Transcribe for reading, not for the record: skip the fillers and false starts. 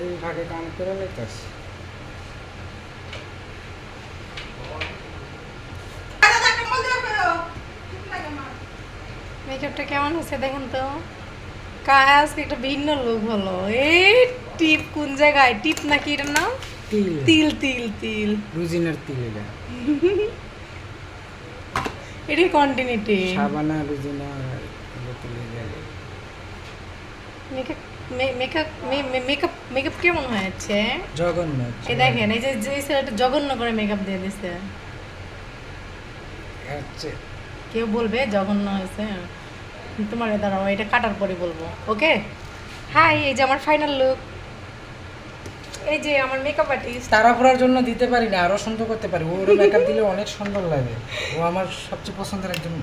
এই ভাগে কাম করে লেতাস মেকআপটা কেমন হয়েছে দেখেন তো কাজ একটা ভিন্ন লোক হলো এই টিপ কোন জায়গায় টিপ নাকি এটার নাম তিল তিল তিল তিল রুজিনার তিল এটা এটাই কন্টিনিউটি সাবানা রুজিনা তিল মেকআপ মেকআপ মেকআপ মেকআপ কেমন হয়েছে জঘন্য এই দেখেন এই যে যে ছেলেটা জঘন্য করে মেকআপ দিয়ে দিছে হচ্ছে কেউ বলবে জঘন্য হয়েছে তোমার দাঁড়াও এটা কাটার পরে বলবো ওকে হাই এই যে আমার ফাইনাল লুক এই যে আমার মেকআপ আর্টিস্ট তাড়াহুড়ার জন্য দিতে পারি না আরো সুন্দর করতে পারি ওর মেকআপ দিলে অনেক সুন্দর লাগে ও আমার সবচেয়ে পছন্দের একজন